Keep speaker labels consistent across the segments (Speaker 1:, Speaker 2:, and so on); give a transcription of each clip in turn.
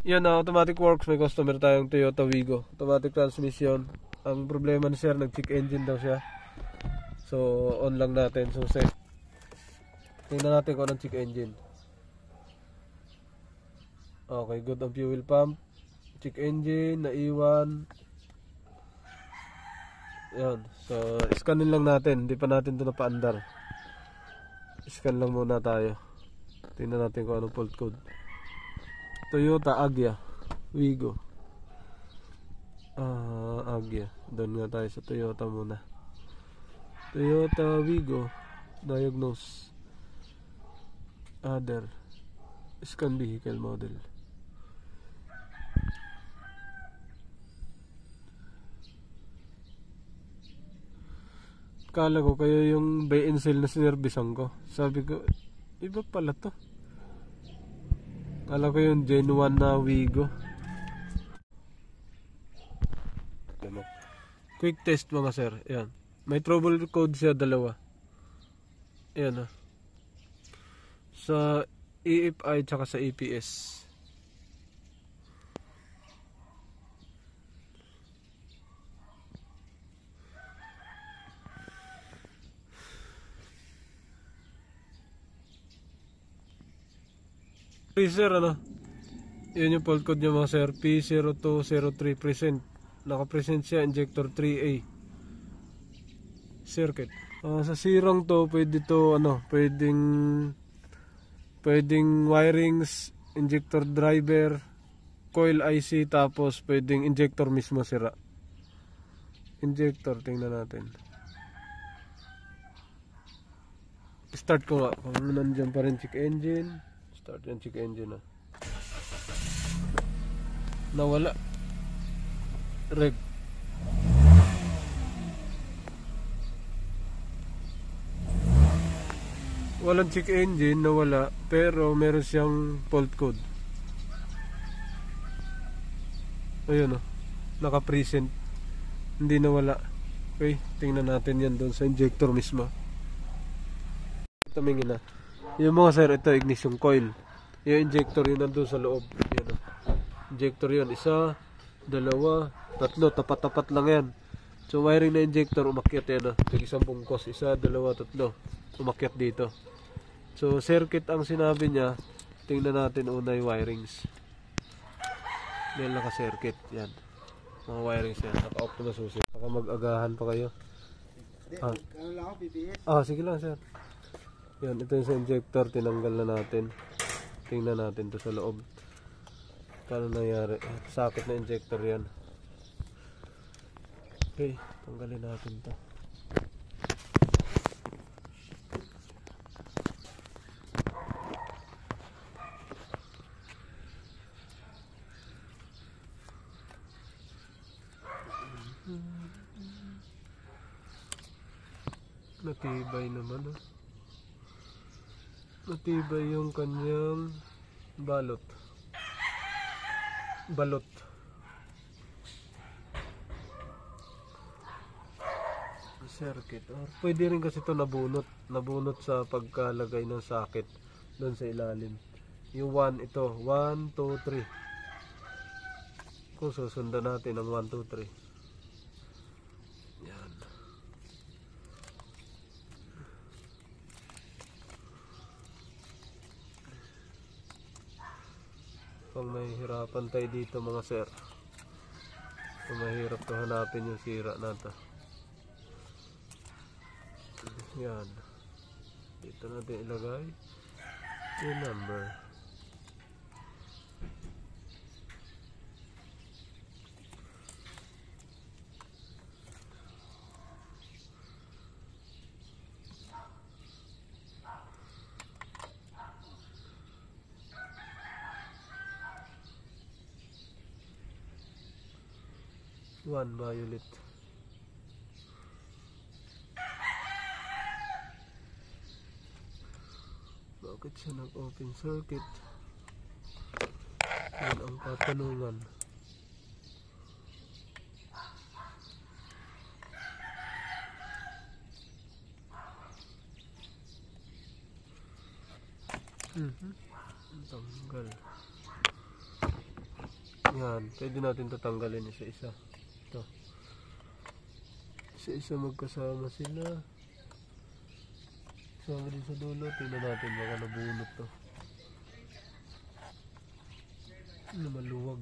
Speaker 1: Yan, automatic works. May customer tayong Toyota Wigo. Automatic transmission. Ang problema ni sir, nag-check engine daw siya. So, on lang natin. So, set. Tingnan natin kung anong check engine. Okay, good ang fuel pump. Check engine, naiwan. Yan. So, scanin lang natin. Hindi pa natin ito napaandar. Scan lang muna tayo. Tingnan natin kung anong fault code. Toyota Agya Wigo. Agya. Doon nga tayo sa Toyota muna. Toyota Wigo. Diagnose. Other. Scan vehicle model. Kala ko kayo yung buy and sell na sinervisan ko. Sabi ko, iba pala to. Kala ko yung genuine na Wigo. Quick test mga sir. Ayan. May trouble code siya, dalawa. Ayan. Sa EFI tsaka sa EPS. Sir, ano? Yun yung fault code niya mga sir. P0203 present. Naka-present siya injector 3A circuit. Sa sirang to, pwede to ano, pwedeng wirings, injector driver, coil IC, tapos pwedeng injector mismo sira. Injector, tingnan natin. Start ko nga kung nandiyan pa rin check engine. Start yung check engine na. Nawala. Reg. Walang check engine, nawala. Pero meron siyang fault code. Ayun o. Naka-present. Hindi nawala. Okay, tingnan natin yan doon sa injector mismo. Tumingin na. Yung mga sir, ito ignition coil. Yung injector yun nandun sa loob. Yan o. Injector yun. Isa, dalawa, tatlo. Tapat-tapat lang yan. So wiring na injector, umakyat yan o. Isang bungkos. Isa, dalawa, tatlo. Umakyat dito. So circuit ang sinabi niya. Tingnan natin una yung wirings. Yan naka-circuit. Yan. Mga wirings yan. Naka-off na susi. Baka mag-agahan pa kayo. Sige lang sir. Yan, ito yung sa injector, tinanggal na natin. Tingnan natin to sa loob. Kano nangyari? Sakit na injector yan. Okay, tanggalin natin to. Natibay naman oh. Matibay yung kanyang balot. Circuit. Or pwede rin kasi ito nabunot sa pagkalagay ng socket doon sa ilalim. Yung 1 ito, 1 2 3. Kung susundan natin ang 1 2 3. Yan. Kung may hirapan tayo dito mga sir, kung mahirap to hanapin yung sira na to. Yan, dito natin ilagay yung number. One violet. Bakit siya nag-open circuit? Yan ang katanungan. Tanggal. Yan, pwede natin tatanggalin isa-isa. Ito. Isa-isa magkasama sila. Sama din sa dulo. Tingnan natin baka nabunot to. Ano maluwag.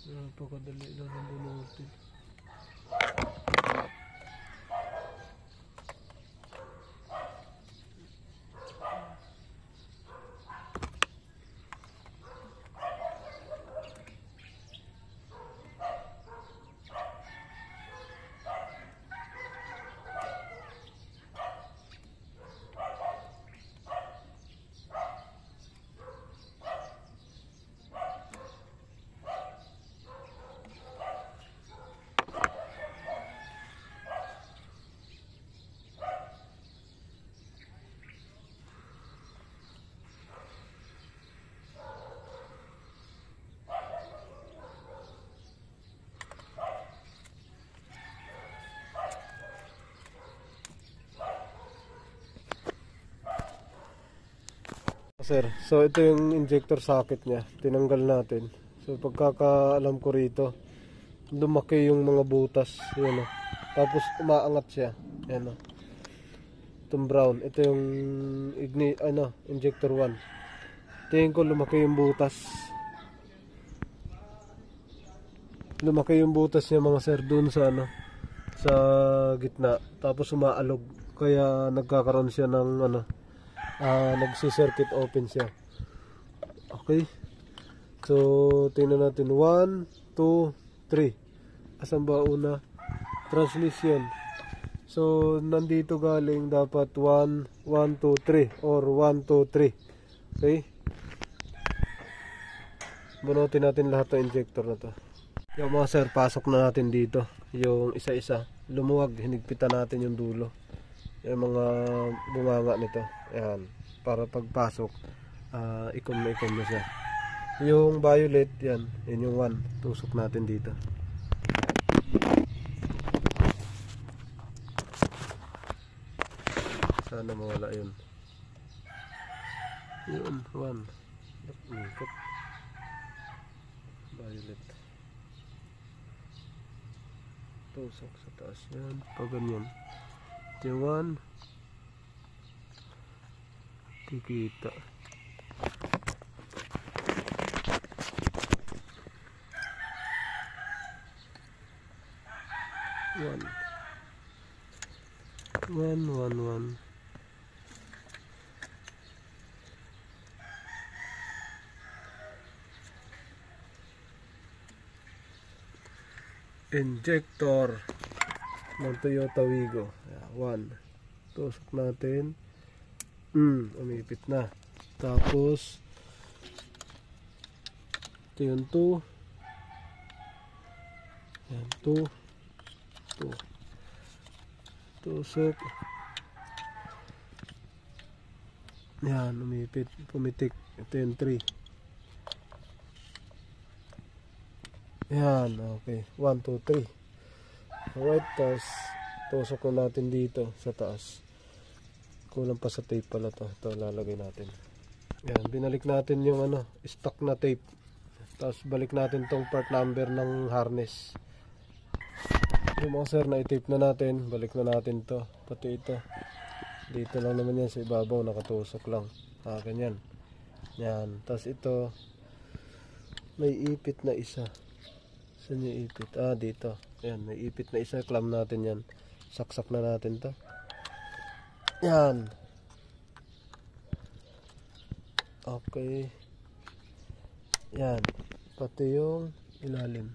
Speaker 1: Napakadali lang ang bunutin. Sir, so ito yung injector socket niya, tinanggal natin. So pagkakaalam ko rito, lumaki yung mga butas, yan o. Tapos umaangat siya, yan o. Itong brown, ito yung injector 1. Tingin ko lumaki yung butas. Lumaki yung butas niya mga sir dun sa sa gitna. Tapos umaalog, kaya nagkakaroon siya ng nagsi-circuit open siya. Okay. So, tingnan natin. 1, 2, 3. Asan ba una? Transmission. So, nandito galing dapat 1, 1, 2, 3. Or 1, 2, 3. Okay. Bunutin natin lahat ng injector na to. Yung mga sir, pasok na natin dito. Yung isa-isa. Lumuwag, hinigpitan natin yung dulo. Yung mga bumanga nito. Ayan. Para pagpasok, ikom na siya. Yung violet, yan. Yan yung 1. Tusok natin dito. Sana mawala yun. Yun, 1. Ikot. Violet. Tusok sa taas yan. Pag ganyan. Ito yung 1. Kikita. One. Injector ng Toyota Wigo. 1. Tusok natin. Umipit na. Tapos ito yung 2. Yan, 2. Tusok. Yan, umipit. Pumitik. Ito yung 3. Yan, okay. 1, 2, 3. Alright, tapos tusok na natin dito sa taas. Kulang pa sa tape pala to. Ito lalagay natin. Yan, binalik natin yung stock na tape. Tapos balik natin tong part number ng harness. Yung mga sir na i-tape na natin, balik na natin to. Pati ito. Dito lang naman yan sa ibabaw, nakatusok lang. Ganyan. Yan, tapos ito may ipit na isa. Saan yung ipit? Dito. Yan, may ipit na isa. Clamp natin yan. Saksak na natin to. Yan. Okay. Yan. Pati yung ilalim.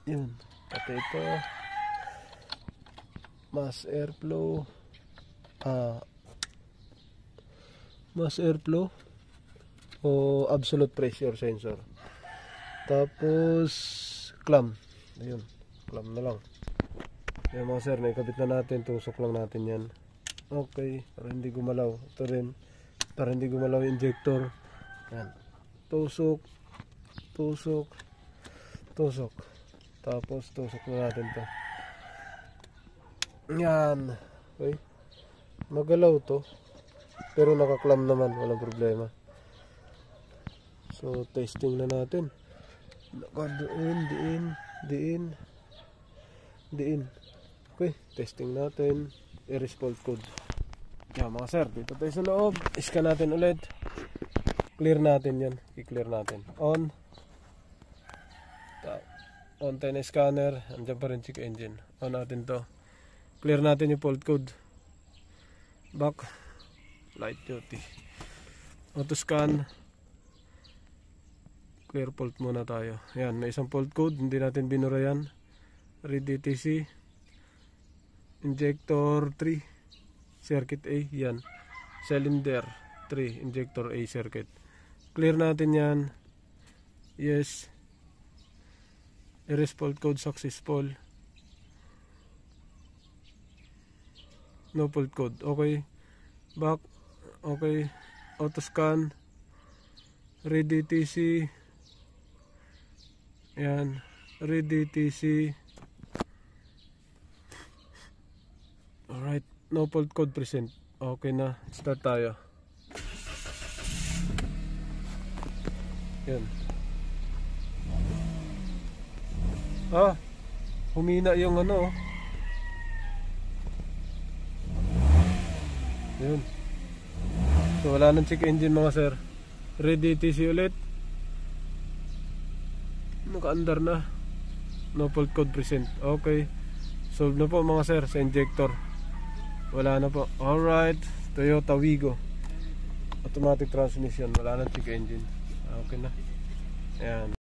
Speaker 1: Yun. Pati ito. Mass airflow. Mass airflow. O absolute pressure sensor. Tapos clamp. Ayun. Clamp na lang. Yan mga sir, naikabit na natin, tusok lang natin yan. Okay, para hindi gumalaw. Ito rin, para hindi gumalaw yung injector. Yan. Tusok. tusok. Tapos tusok na natin to. Yan. Okay. Magalaw to. Pero nakaklam naman, walang problema. So testing na natin. Diin. Okay, testing natin. Iris fault code. Yan mga sir, dito tayo sa loob. Scan natin ulit. Clear natin yan. I-clear natin. On tayo na scanner. Andiyan pa rin check engine. On natin to. Clear natin yung fault code. Back. Light duty. Auto scan. Clear fault muna tayo. Yan, may isang fault code. Hindi natin binura yan. Read DTC. Injector 3. Circuit A. Yan. Cylinder 3. Injector A circuit. Clear natin yan. Yes. Erase fault code successful. No fault code. Okay. Back. Okay. Auto scan. Read DTC. Yan. Read DTC. Alright. No fault code present. Okay na. Start tayo. Yan. Humina yung ano. Yun. So wala nang check engine mga sir. Ready TC ulit. Naka-under na. No fault code present. Okay. Solve na po mga sir sa injector. Wala na po. Alright. Toyota Wigo. Automatic transmission. Wala nang check engine. Okay na. Ayan.